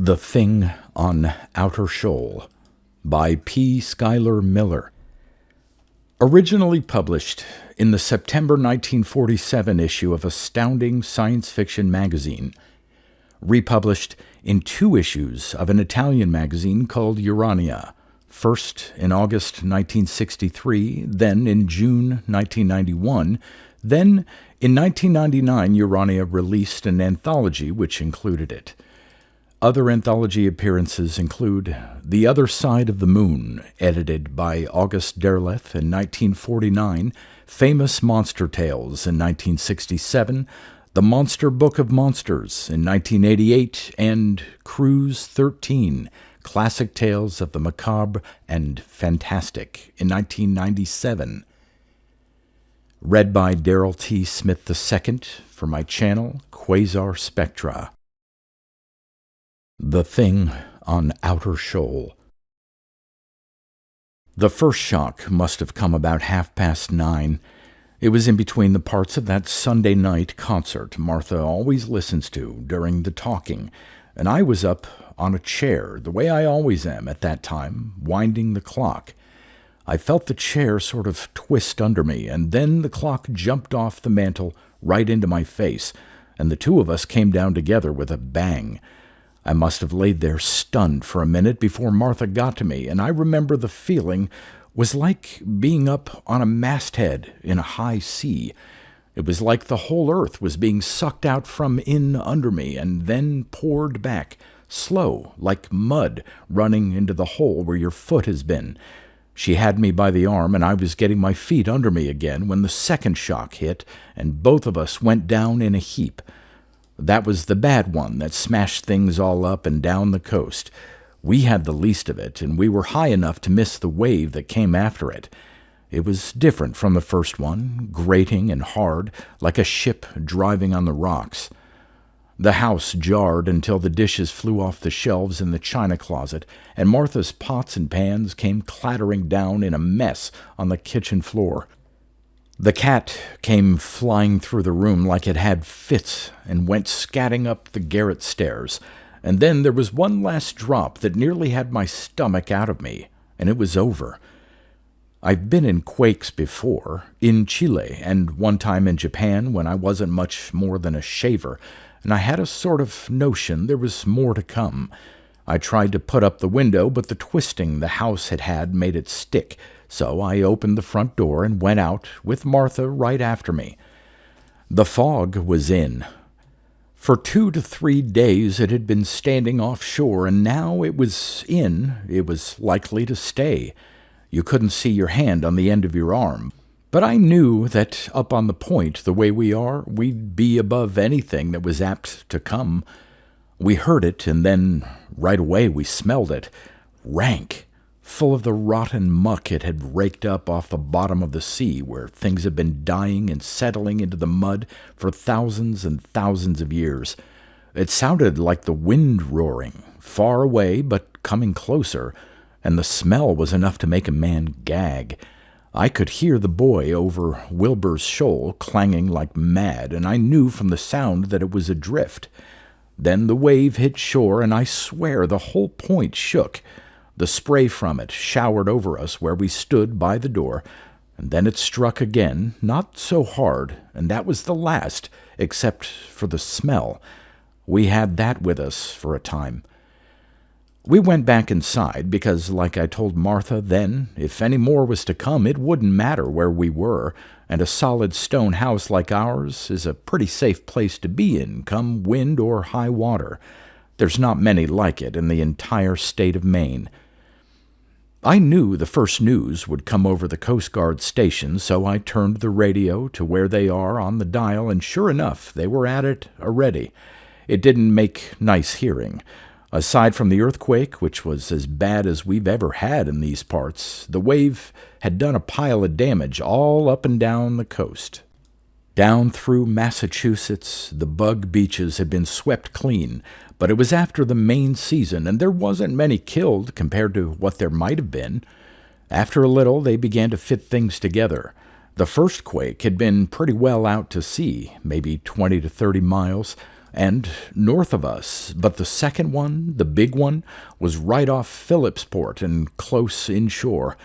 The Thing on Outer Shoal by P. Schuyler Miller. Originally published in the September 1947 issue of Astounding Science Fiction magazine, republished in 2 issues of an Italian magazine called Urania, first in August 1963, then in June 1991, then in 1999 Urania released an anthology which included it. Other anthology appearances include The Other Side of the Moon, edited by August Derleth in 1949, Famous Monster Tales in 1967, The Monster Book of Monsters in 1988, and Cruise 13, Classic Tales of the Macabre and Fantastic in 1997. Read by Darrell T. Smith II for my channel, Quasar Spectra. The Thing on Outer Shoal. The first shock must have come about 9:30. It was in between the parts of that Sunday night concert Martha always listens to during the talking, and I was up on a chair, the way I always am at that time, winding the clock. I felt the chair sort of twist under me, and then the clock jumped off the mantel right into my face, and the two of us came down together with a bang. I must have laid there stunned for a minute before Martha got to me, and I remember the feeling was like being up on a masthead in a high sea. It was like the whole earth was being sucked out from in under me and then poured back, slow, like mud running into the hole where your foot has been. She had me by the arm, and I was getting my feet under me again when the second shock hit, and both of us went down in a heap. That was the bad one that smashed things all up and down the coast. We had the least of it, and we were high enough to miss the wave that came after it. It was different from the first one, grating and hard, like a ship driving on the rocks. The house jarred until the dishes flew off the shelves in the china closet, and Martha's pots and pans came clattering down in a mess on the kitchen floor. The cat came flying through the room like it had fits and went scatting up the garret stairs, and then there was one last drop that nearly had my stomach out of me, and it was over. I've been in quakes before, in Chile, and one time in Japan when I wasn't much more than a shaver, and I had a sort of notion there was more to come. I tried to put up the window, but the twisting the house had made it stick, so I opened the front door and went out, with Martha right after me. The fog was in. For 2 to 3 days it had been standing offshore, and now it was in. It was likely to stay. You couldn't see your hand on the end of your arm. But I knew that up on the point, the way we are, we'd be above anything that was apt to come. We heard it, and then right away we smelled it. Rank. Full of the rotten muck it had raked up off the bottom of the sea, where things had been dying and settling into the mud for thousands and thousands of years. It sounded like the wind roaring, far away but coming closer, and the smell was enough to make a man gag. I could hear the buoy over Wilbur's Shoal clanging like mad, and I knew from the sound that it was adrift. Then the wave hit shore, and I swear the whole point shook. The spray from it showered over us where we stood by the door, and then it struck again, not so hard, and that was the last, except for the smell. We had that with us for a time. We went back inside because, like I told Martha then, if any more was to come, it wouldn't matter where we were, and a solid stone house like ours is a pretty safe place to be in, come wind or high water. There's not many like it in the entire state of Maine. I knew the first news would come over the Coast Guard station, so I turned the radio to where they are on the dial, and sure enough, they were at it already. It didn't make nice hearing. Aside from the earthquake, which was as bad as we've ever had in these parts, the wave had done a pile of damage all up and down the coast. Down through Massachusetts, the bug beaches had been swept clean, but it was after the main season, and there wasn't many killed compared to what there might have been. After a little, they began to fit things together. The first quake had been pretty well out to sea, maybe 20 to 30 miles, and north of us, but the second one, the big one, was right off Phillipsport and close inshore.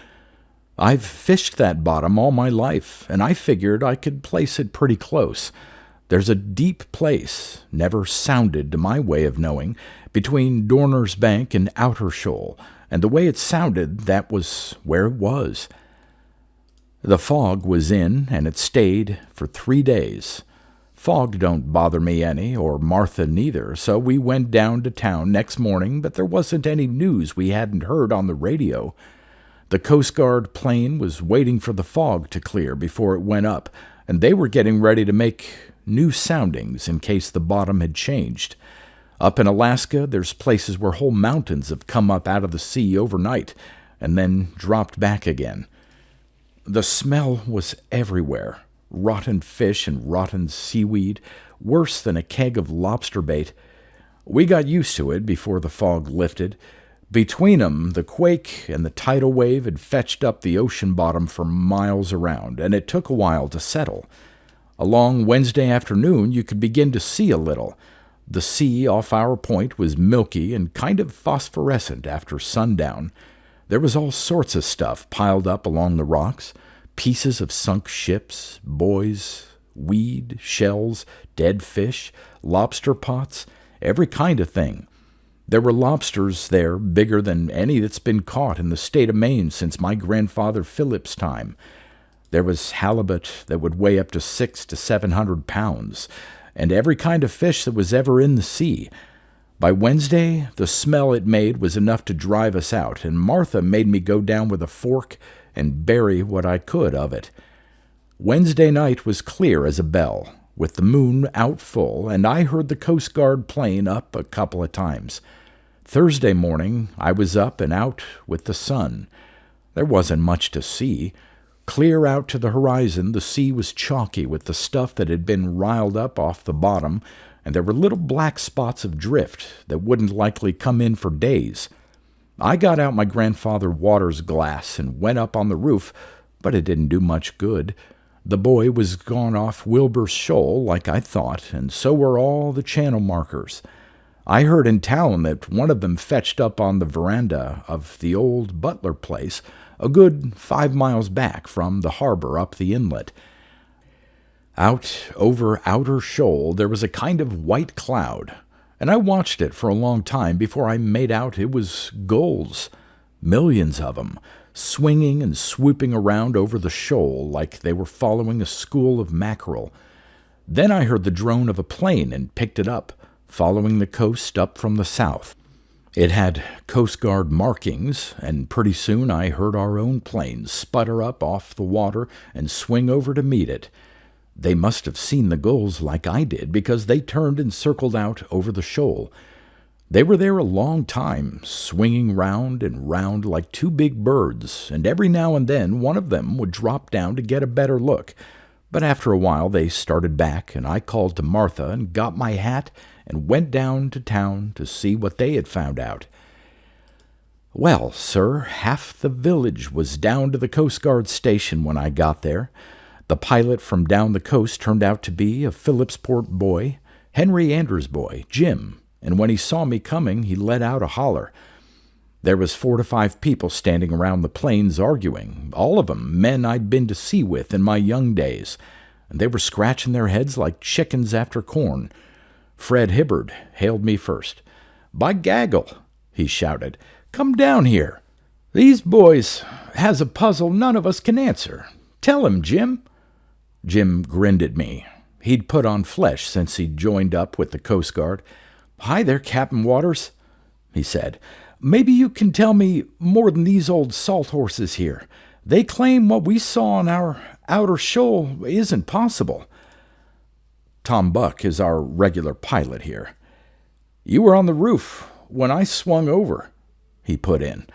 I've fished that bottom all my life, and I figured I could place it pretty close. There's a deep place, never sounded to my way of knowing, between Dorner's Bank and Outer Shoal, and the way it sounded, that was where it was. The fog was in, and it stayed for 3 days. Fog don't bother me any, or Martha neither, so we went down to town next morning, but there wasn't any news we hadn't heard on the radio. The Coast Guard plane was waiting for the fog to clear before it went up, and they were getting ready to make new soundings in case the bottom had changed. Up in Alaska, there's places where whole mountains have come up out of the sea overnight and then dropped back again. The smell was everywhere. Rotten fish and rotten seaweed, worse than a keg of lobster bait. We got used to it before the fog lifted. Between 'em, the quake and the tidal wave had fetched up the ocean bottom for miles around, and it took a while to settle. Along Wednesday afternoon, you could begin to see a little. The sea off our point was milky and kind of phosphorescent after sundown. There was all sorts of stuff piled up along the rocks, pieces of sunk ships, buoys, weed, shells, dead fish, lobster pots, every kind of thing. There were lobsters there bigger than any that's been caught in the state of Maine since my grandfather Philip's time. There was halibut that would weigh up to 600 to 700 pounds, and every kind of fish that was ever in the sea. By Wednesday, the smell it made was enough to drive us out, and Martha made me go down with a fork and bury what I could of it. Wednesday night was clear as a bell, with the moon out full, and I heard the Coast Guard plane up a couple of times. Thursday morning, I was up and out with the sun. There wasn't much to see. Clear out to the horizon, the sea was chalky with the stuff that had been riled up off the bottom, and there were little black spots of drift that wouldn't likely come in for days. I got out my grandfather Waters' glass and went up on the roof, but it didn't do much good. The boy was gone off Wilbur's Shoal, like I thought, and so were all the channel markers. I heard in town that one of them fetched up on the veranda of the old Butler place, a good 5 miles back from the harbor up the inlet. Out over Outer Shoal there was a kind of white cloud, and I watched it for a long time before I made out it was gulls, millions of 'em, swinging and swooping around over the shoal like they were following a school of mackerel. Then I heard the drone of a plane and picked it up, following the coast up from the south. It had Coast Guard markings, and pretty soon I heard our own plane sputter up off the water and swing over to meet it. They must have seen the gulls like I did, because they turned and circled out over the shoal. They were there a long time, swinging round and round like two big birds, and every now and then one of them would drop down to get a better look. But after a while they started back, and I called to Martha and got my hat and went down to town to see what they had found out. Well, sir, half the village was down to the Coast Guard station when I got there. The pilot from down the coast turned out to be a Phillipsport boy, Henry Andrews' boy, Jim, and when he saw me coming, he let out a holler. There was 4 to 5 people standing around the planes arguing, all of 'em men I'd been to sea with in my young days, and they were scratching their heads like chickens after corn. Fred Hibbard hailed me first. "By gaggle," he shouted, "come down here. These boys has a puzzle none of us can answer. Tell him, Jim." Jim grinned at me. He'd put on flesh since he'd joined up with the Coast Guard. "Hi there, Captain Waters," he said. "Maybe you can tell me more than these old salt horses here. They claim what we saw on our outer shoal isn't possible." Tom Buck is our regular pilot here. "You were on the roof when I swung over," he put in.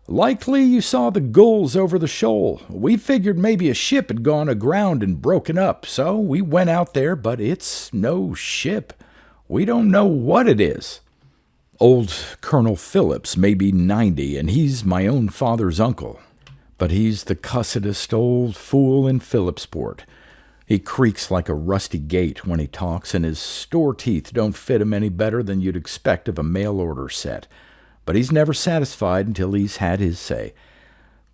"Likely you saw the gulls over the shoal. We figured maybe a ship had gone aground and broken up, so we went out there, but it's no ship. We don't know what it is." Old Colonel Phillips may be 90, and he's my own father's uncle, but he's the cussedest old fool in Phillipsport. He creaks like a rusty gate when he talks, and his store teeth don't fit him any better than you'd expect of a mail-order set. But he's never satisfied until he's had his say.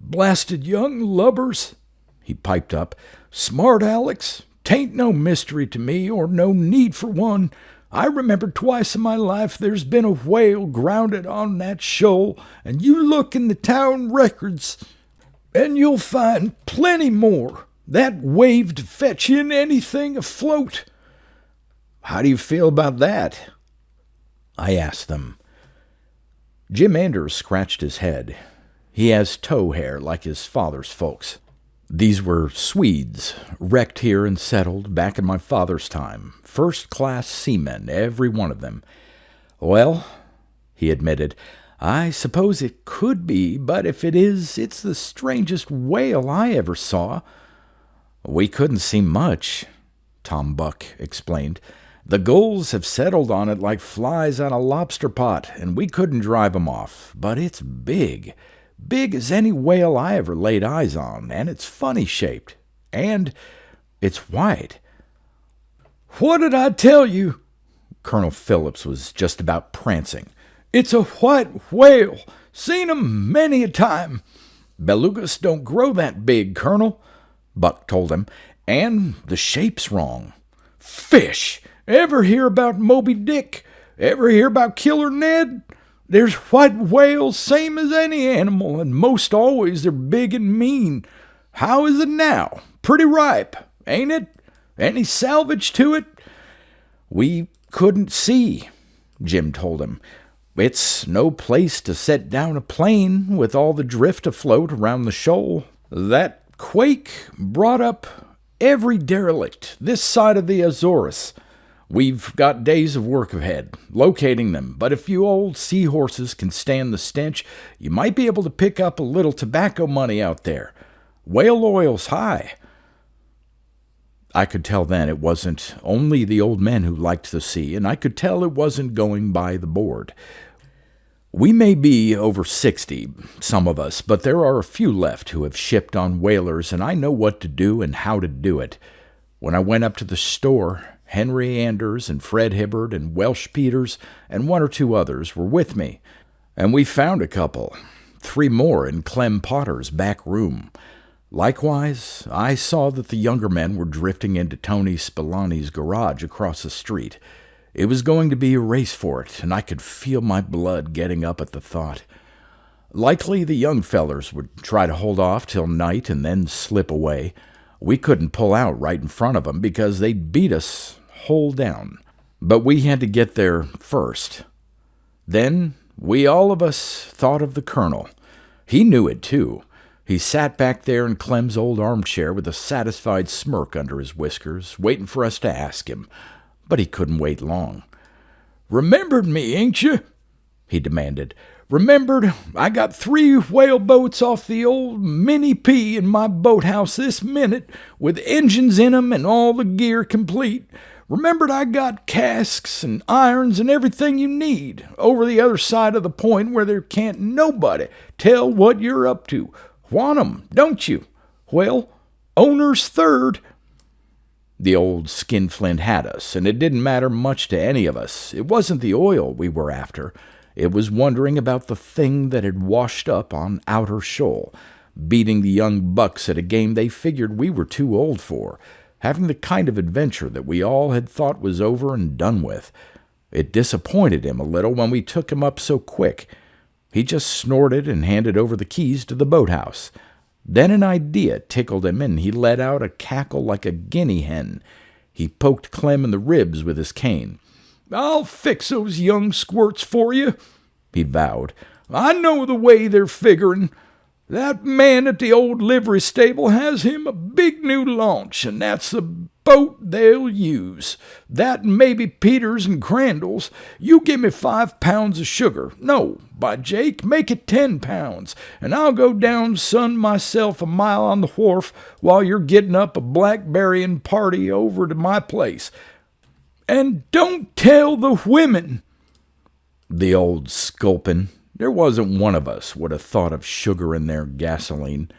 "Blasted young lubbers," he piped up. "Smart Alex. 'Tain't no mystery to me, or no need for one. I remember twice in my life there's been a whale grounded on that shoal, and you look in the town records, and you'll find plenty more. That wave to fetch in anything afloat." "How do you feel about that?" I asked them. Jim Anders scratched his head. He has tow hair like his father's folks. These were Swedes, wrecked here and settled back in my father's time. First-class seamen, every one of them. "Well," he admitted, "I suppose it could be, but if it is, it's the strangest whale I ever saw." "We couldn't see much," Tom Buck explained. "The gulls have settled on it like flies on a lobster pot, and we couldn't drive 'em off. But it's big. Big as any whale I ever laid eyes on, and it's funny shaped. And it's white." "What did I tell you?" Colonel Phillips was just about prancing. "It's a white whale. Seen 'em many a time." "Belugas don't grow that big, Colonel," Buck told him, "and the shape's wrong." "Fish! Ever hear about Moby Dick? Ever hear about Killer Ned? There's white whales same as any animal, and most always they're big and mean. How is it now? Pretty ripe, ain't it? Any salvage to it?" "We couldn't see," Jim told him. "It's no place to set down a plane with all the drift afloat around the shoal. That quake brought up every derelict this side of the Azores. We've got days of work ahead, locating them, but if you old seahorses can stand the stench, you might be able to pick up a little tobacco money out there. Whale oil's high." I could tell then it wasn't only the old men who liked the sea, and I could tell it wasn't going by the board. We may be over 60, some of us, but there are a few left who have shipped on whalers, and I know what to do and how to do it. When I went up to the store, Henry Anders and Fred Hibbard and Welsh Peters and one or two others were with me, and we found a couple, 3 more in Clem Potter's back room. Likewise, I saw that the younger men were drifting into Tony Spillani's garage across the street. It was going to be a race for it, and I could feel my blood getting up at the thought. Likely the young fellers would try to hold off till night and then slip away. We couldn't pull out right in front of them because they'd beat us whole down. But we had to get there first. Then we all of us thought of the Colonel. He knew it, too. He sat back there in Clem's old armchair with a satisfied smirk under his whiskers, waiting for us to ask him. But he couldn't wait long. "Remembered me, ain't you?" he demanded. "Remembered I got 3 whale boats off the old Minnie P in my boathouse this minute, with engines in 'em and all the gear complete. Remembered I got casks and irons and everything you need, over the other side of the point where there can't nobody tell what you're up to. Want 'em, don't you? Well, owner's third." The old skinflint had us, and it didn't matter much to any of us. It wasn't the oil we were after. It was wondering about the thing that had washed up on Outer Shoal, beating the young bucks at a game they figured we were too old for, having the kind of adventure that we all had thought was over and done with. It disappointed him a little when we took him up so quick. He just snorted and handed over the keys to the boathouse. Then an idea tickled him, and he let out a cackle like a guinea hen. He poked Clem in the ribs with his cane. "I'll fix those young squirts for you," he vowed. "I know the way they're figuring. That man at the old livery stable has him a big new launch, and that's the boat they'll use. That and maybe Peters and Crandall's. You give me 5 pounds of sugar. No, by Jake, make it 10 pounds, and I'll go down sun myself a mile on the wharf while you're getting up a blackberrying party over to my place. And don't tell the women." The old sculpin. There wasn't one of us would have thought of sugar in their gasoline.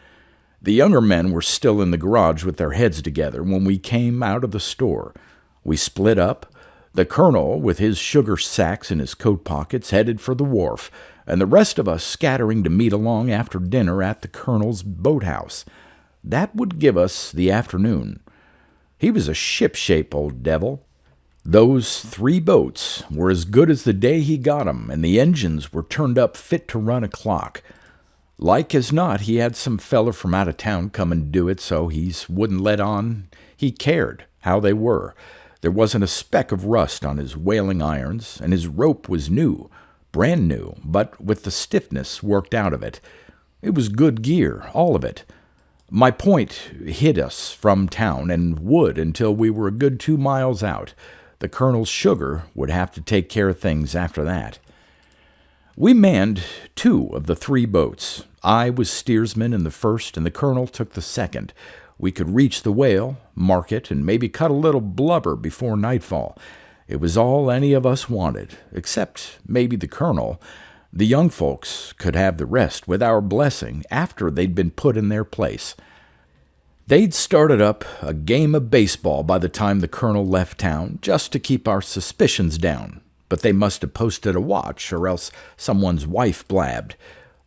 The younger men were still in the garage with their heads together when we came out of the store. We split up. The colonel, with his sugar sacks in his coat pockets, headed for the wharf, and the rest of us scattering to meet along after dinner at the colonel's boathouse. That would give us the afternoon. He was a ship-shape old devil. Those 3 boats were as good as the day he got 'em, and the engines were turned up fit to run a clock. Like as not, he had some feller from out of town come and do it, so he wouldn't let on he cared how they were. There wasn't a speck of rust on his whaling irons, and his rope was new, brand new, but with the stiffness worked out of it. It was good gear, all of it. My point hid us from town and would until we were a good 2 miles out. The colonel's sugar would have to take care of things after that. We manned 2 of the 3 boats. I was steersman in the first, and the colonel took the second. We could reach the whale, mark it, and maybe cut a little blubber before nightfall. It was all any of us wanted, except maybe the colonel. The young folks could have the rest with our blessing after they'd been put in their place. They'd started up a game of baseball by the time the colonel left town, just to keep our suspicions down. But they must have posted a watch, or else someone's wife blabbed.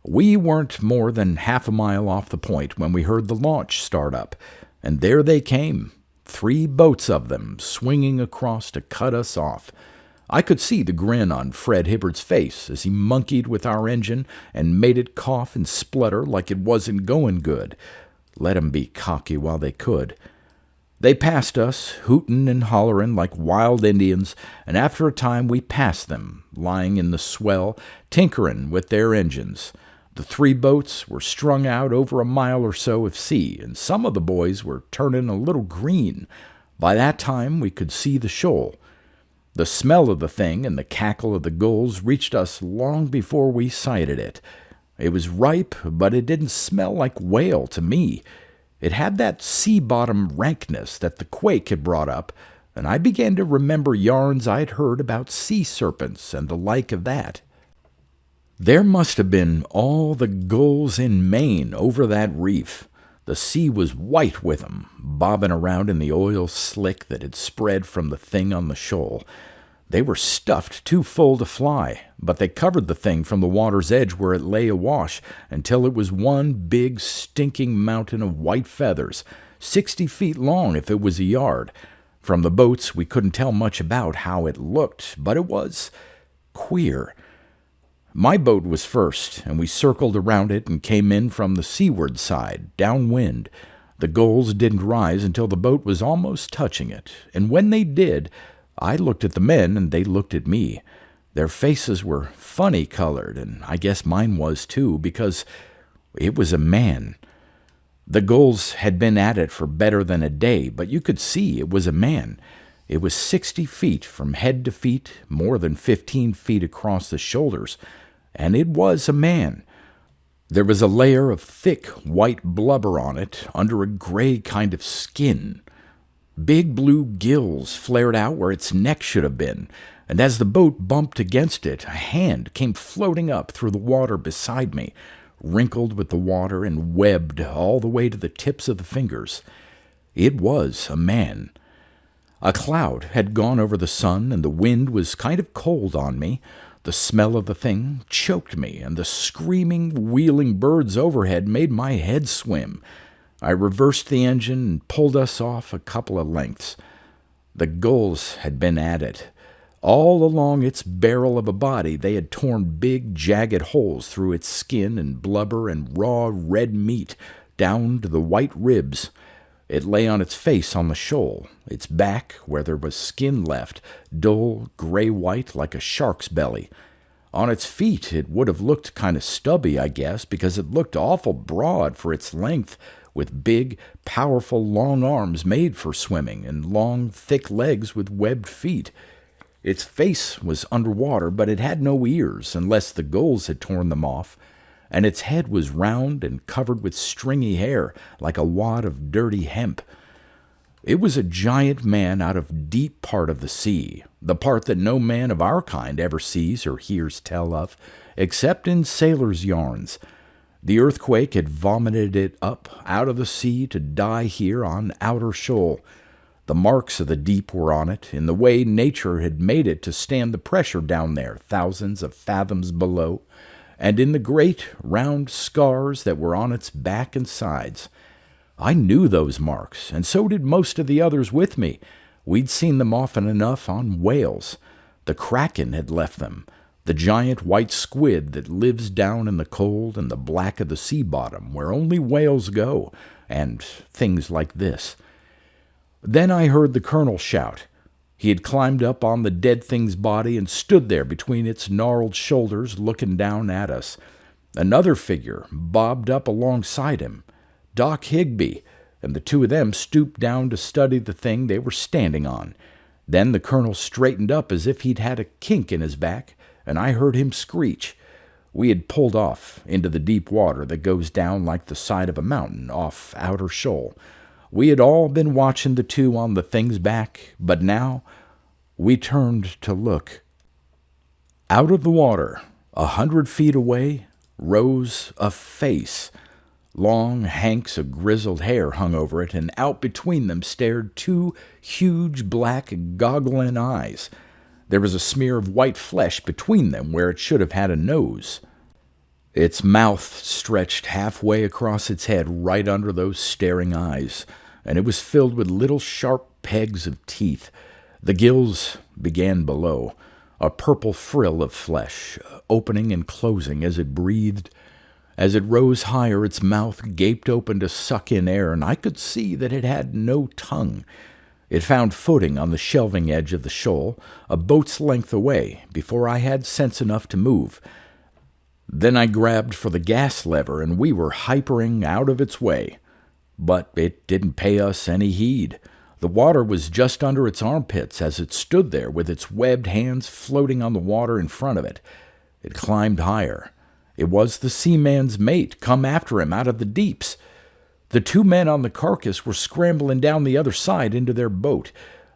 We weren't more than half a mile off the point when we heard the launch start up, and there they came, 3 boats of them, swinging across to cut us off. I could see the grin on Fred Hibbard's face as he monkeyed with our engine and made it cough and splutter like it wasn't going good. Let 'em be cocky while they could. They passed us, hootin' and hollerin' like wild Indians, and after a time we passed them, lying in the swell, tinkerin' with their engines. The 3 boats were strung out over a mile or so of sea, and some of the boys were turnin' a little green. By that time we could see the shoal. The smell of the thing and the cackle of the gulls reached us long before we sighted it. It was ripe, but it didn't smell like whale to me. It had that sea-bottom rankness that the quake had brought up, and I began to remember yarns I'd heard about sea serpents and the like of that. There must have been all the gulls in Maine over that reef. The sea was white with 'em, bobbing around in the oil slick that had spread from the thing on the shoal. They were stuffed too full to fly, but they covered the thing from the water's edge where it lay awash until it was one big stinking mountain of white feathers, 60 feet long if it was a yard. From the boats we couldn't tell much about how it looked, but it was queer. My boat was first, and we circled around it and came in from the seaward side, downwind. The gulls didn't rise until the boat was almost touching it, and when they did, I looked at the men and they looked at me. Their faces were funny colored, and I guess mine was too, because it was a man. The gulls had been at it for better than a day, but you could see it was a man. It was 60 feet from head to feet, more than 15 feet across the shoulders, and it was a man. There was a layer of thick white blubber on it under a gray kind of skin. Big blue gills flared out where its neck should have been, and as the boat bumped against it, a hand came floating up through the water beside me, wrinkled with the water and webbed all the way to the tips of the fingers. It was a man. A cloud had gone over the sun, and the wind was kind of cold on me. The smell of the thing choked me, and the screaming, wheeling birds overhead made my head swim. I reversed the engine and pulled us off a couple of lengths. The gulls had been at it. All along its barrel of a body they had torn big, jagged holes through its skin and blubber and raw red meat down to the white ribs. It lay on its face on the shoal, its back, where there was skin left, dull gray-white like a shark's belly. On its feet it would have looked kind of stubby, I guess, because it looked awful broad for its length, with big, powerful, long arms made for swimming, and long, thick legs with webbed feet. Its face was underwater, but it had no ears, unless the gulls had torn them off, and its head was round and covered with stringy hair, like a wad of dirty hemp. It was a giant man out of deep part of the sea, the part that no man of our kind ever sees or hears tell of, except in sailors' yarns. The earthquake had vomited it up out of the sea to die here on outer shoal. The marks of the deep were on it, in the way nature had made it to stand the pressure down there thousands of fathoms below, and in the great round scars that were on its back and sides. I knew those marks, and so did most of the others with me. We'd seen them often enough on whales. The kraken had left them, the giant white squid that lives down in the cold and the black of the sea bottom where only whales go, and things like this. Then I heard the colonel shout. He had climbed up on the dead thing's body and stood there between its gnarled shoulders looking down at us. Another figure bobbed up alongside him, Doc Higby, and the two of them stooped down to study the thing they were standing on. Then the colonel straightened up as if he'd had a kink in his back, and I heard him screech. We had pulled off into the deep water that goes down like the side of a mountain off outer shoal. We had all been watching the two on the thing's back, but now we turned to look. Out of the water, 100 feet away, rose a face. Long hanks of grizzled hair hung over it, and out between them stared two huge black goggling eyes. There was a smear of white flesh between them where it should have had a nose. Its mouth stretched halfway across its head right under those staring eyes, and it was filled with little sharp pegs of teeth. The gills began below, a purple frill of flesh, opening and closing as it breathed. As it rose higher, its mouth gaped open to suck in air, and I could see that it had no tongue. It found footing on the shelving edge of the shoal, a boat's length away, before I had sense enough to move. Then I grabbed for the gas lever, and we were hypering out of its way. But it didn't pay us any heed. The water was just under its armpits as it stood there with its webbed hands floating on the water in front of it. It climbed higher. It was the seaman's mate come after him out of the deeps. The two men on the carcass were scrambling down the other side into their boat.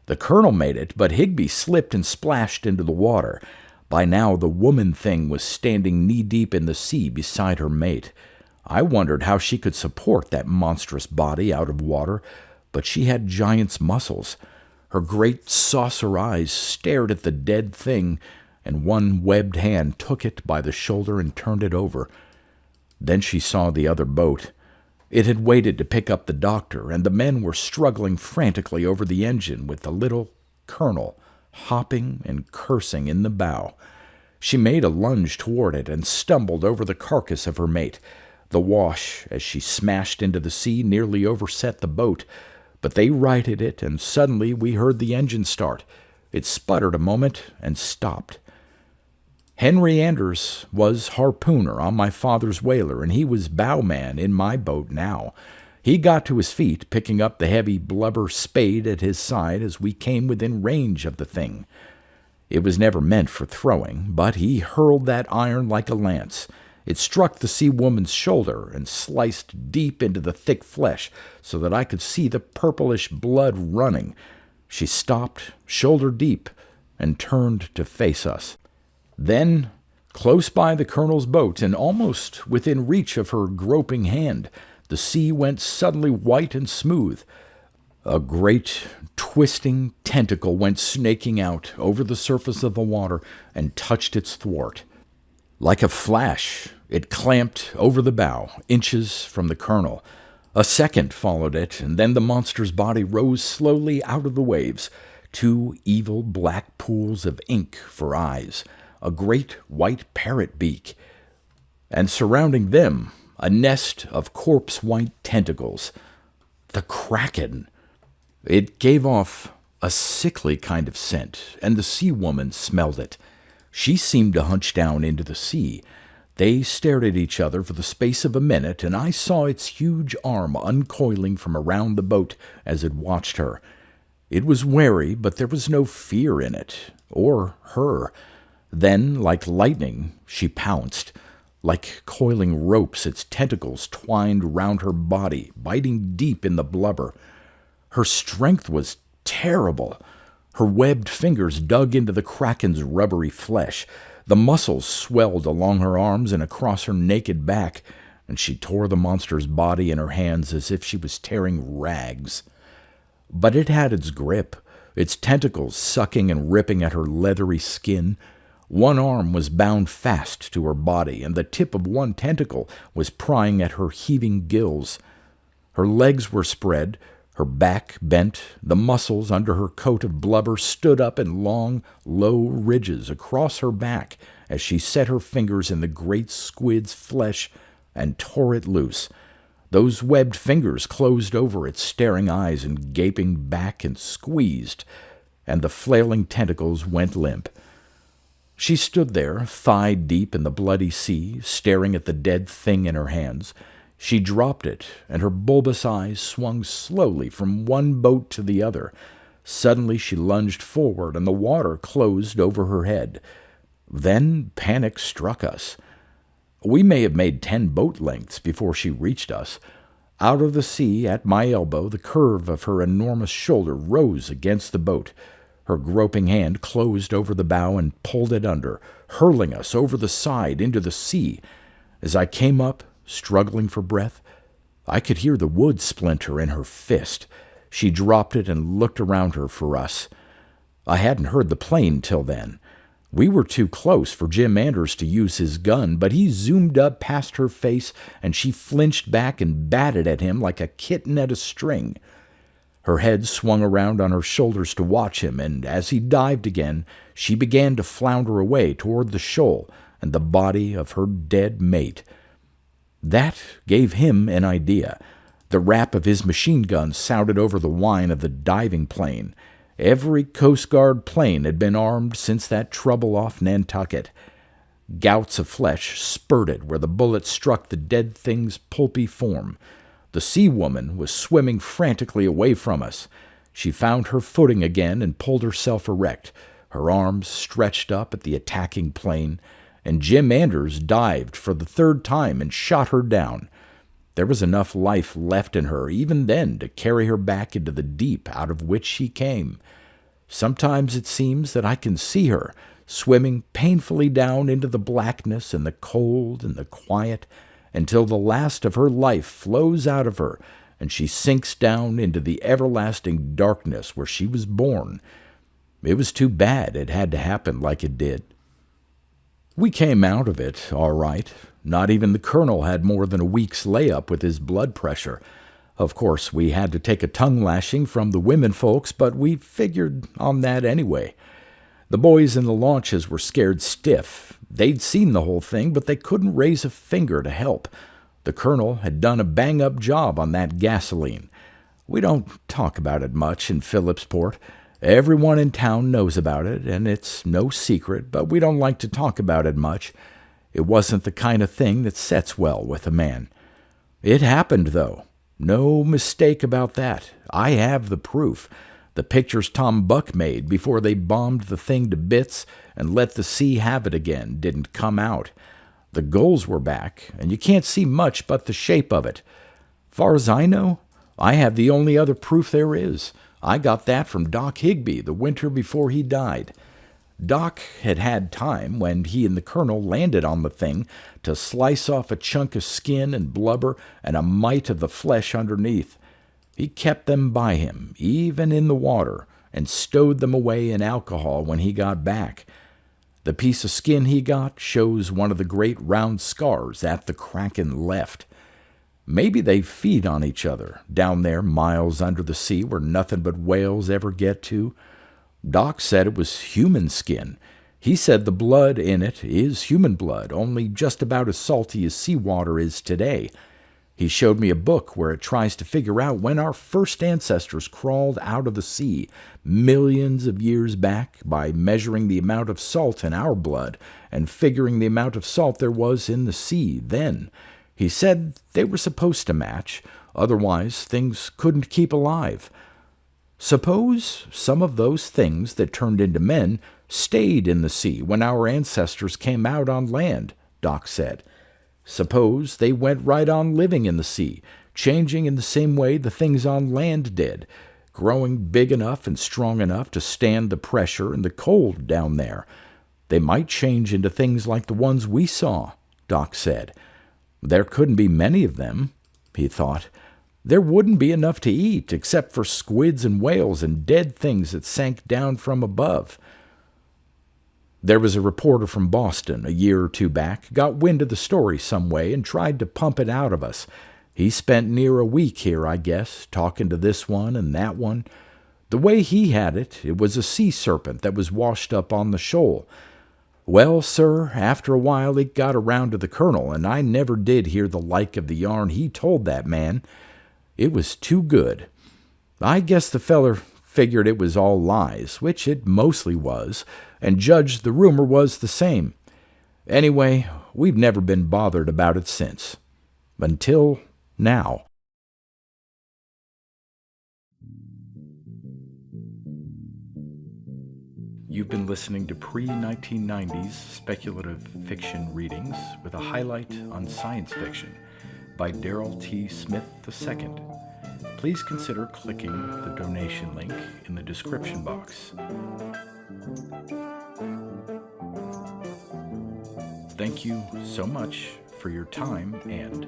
The colonel made it, but Higby slipped and splashed into the water. By now the woman thing was standing knee-deep in the sea beside her mate. I wondered how she could support that monstrous body out of water, but she had giant's muscles. Her great saucer eyes stared at the dead thing, and one webbed hand took it by the shoulder and turned it over. Then she saw the other boat. It had waited to pick up the doctor, and the men were struggling frantically over the engine with the little colonel hopping and cursing in the bow. She made a lunge toward it and stumbled over the carcass of her mate. The wash, as she smashed into the sea, nearly overset the boat, but they righted it, and suddenly we heard the engine start. It sputtered a moment and stopped. Henry Anders was harpooner on my father's whaler, and he was bowman in my boat now. He got to his feet, picking up the heavy blubber spade at his side as we came within range of the thing. It was never meant for throwing, but he hurled that iron like a lance. It struck the sea woman's shoulder and sliced deep into the thick flesh so that I could see the purplish blood running. She stopped, shoulder deep, and turned to face us. Then, close by the colonel's boat and almost within reach of her groping hand, the sea went suddenly white and smooth. A great, twisting tentacle went snaking out over the surface of the water and touched its thwart. Like a flash, it clamped over the bow, inches from the colonel. A second followed it, and then the monster's body rose slowly out of the waves, two evil black pools of ink for eyes, a great white parrot beak, and surrounding them a nest of corpse-white tentacles. The kraken! It gave off a sickly kind of scent, and the sea woman smelled it. She seemed to hunch down into the sea. They stared at each other for the space of a minute, and I saw its huge arm uncoiling from around the boat as it watched her. It was wary, but there was no fear in it, or her. Then, like lightning, she pounced. Like coiling ropes, its tentacles twined round her body, biting deep in the blubber. Her strength was terrible. Her webbed fingers dug into the kraken's rubbery flesh. The muscles swelled along her arms and across her naked back. and she tore the monster's body in her hands as if she was tearing rags. But it had its grip, its tentacles sucking and ripping at her leathery skin. One arm was bound fast to her body, and the tip of one tentacle was prying at her heaving gills. Her legs were spread, her back bent, the muscles under her coat of blubber stood up in long, low ridges across her back as she set her fingers in the great squid's flesh and tore it loose. Those webbed fingers closed over its staring eyes and gaping back and squeezed, and the flailing tentacles went limp. She stood there, thigh-deep in the bloody sea, staring at the dead thing in her hands. She dropped it, and her bulbous eyes swung slowly from one boat to the other. Suddenly she lunged forward, and the water closed over her head. Then panic struck us. We may have made 10 boat lengths before she reached us. Out of the sea, at my elbow, the curve of her enormous shoulder rose against the boat. Her groping hand closed over the bow and pulled it under, hurling us over the side into the sea. As I came up, struggling for breath, I could hear the wood splinter in her fist. She dropped it and looked around her for us. I hadn't heard the plane till then. We were too close for Jim Anders to use his gun, but he zoomed up past her face, and she flinched back and batted at him like a kitten at a string. Her head swung around on her shoulders to watch him, and as he dived again, she began to flounder away toward the shoal and the body of her dead mate. That gave him an idea. The rap of his machine gun sounded over the whine of the diving plane. Every Coast Guard plane had been armed since that trouble off Nantucket. Gouts of flesh spurted where the bullet struck the dead thing's pulpy form. The sea woman was swimming frantically away from us. She found her footing again and pulled herself erect, her arms stretched up at the attacking plane, and Jim Anders dived for the 3rd time and shot her down. There was enough life left in her even then to carry her back into the deep out of which she came. Sometimes it seems that I can see her, swimming painfully down into the blackness and the cold and the quiet, until the last of her life flows out of her, and she sinks down into the everlasting darkness where she was born. It was too bad it had to happen like it did. We came out of it all right. Not even the colonel had more than a week's lay-up with his blood pressure. Of course, we had to take a tongue-lashing from the women folks, but we figured on that anyway. The boys in the launches were scared stiff. They'd seen the whole thing, but they couldn't raise a finger to help. The colonel had done a bang-up job on that gasoline. We don't talk about it much in Phillipsport. Everyone in town knows about it, and it's no secret, but we don't like to talk about it much. It wasn't the kind of thing that sets well with a man. It happened, though. No mistake about that. I have the proof. The pictures Tom Buck made before they bombed the thing to bits and let the sea have it again didn't come out. The gulls were back, and you can't see much but the shape of it. Far as I know, I have the only other proof there is. I got that from Doc Higby the winter before he died. Doc had had time, when he and the colonel landed on the thing, to slice off a chunk of skin and blubber and a mite of the flesh underneath. He kept them by him, even in the water, and stowed them away in alcohol when he got back. The piece of skin he got shows one of the great round scars at the kraken left. Maybe they feed on each other, down there miles under the sea where nothing but whales ever get to. Doc said it was human skin. He said the blood in it is human blood, only just about as salty as seawater is today. He showed me a book where it tries to figure out when our first ancestors crawled out of the sea, millions of years back, by measuring the amount of salt in our blood and figuring the amount of salt there was in the sea then. He said they were supposed to match, otherwise things couldn't keep alive. Suppose some of those things that turned into men stayed in the sea when our ancestors came out on land, Doc said. Suppose they went right on living in the sea, changing in the same way the things on land did, growing big enough and strong enough to stand the pressure and the cold down there. They might change into things like the ones we saw, Doc said. There couldn't be many of them, he thought. There wouldn't be enough to eat, except for squids and whales and dead things that sank down from above. There was a reporter from Boston a year or two back, got wind of the story some way and tried to pump it out of us. He spent near a week here, I guess, talking to this one and that one. The way he had it, it was a sea serpent that was washed up on the shoal. Well, sir, after a while it got around to the colonel, and I never did hear the like of the yarn he told that man. It was too good. I guess the feller figured it was all lies, which it mostly was, and judged the rumor was the same. Anyway, we've never been bothered about it since. Until now. You've been listening to pre-1990s speculative fiction readings with a highlight on science fiction by Darrell T. Smith II. Please consider clicking the donation link in the description box. Thank you so much for your time and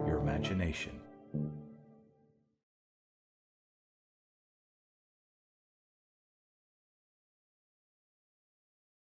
your imagination.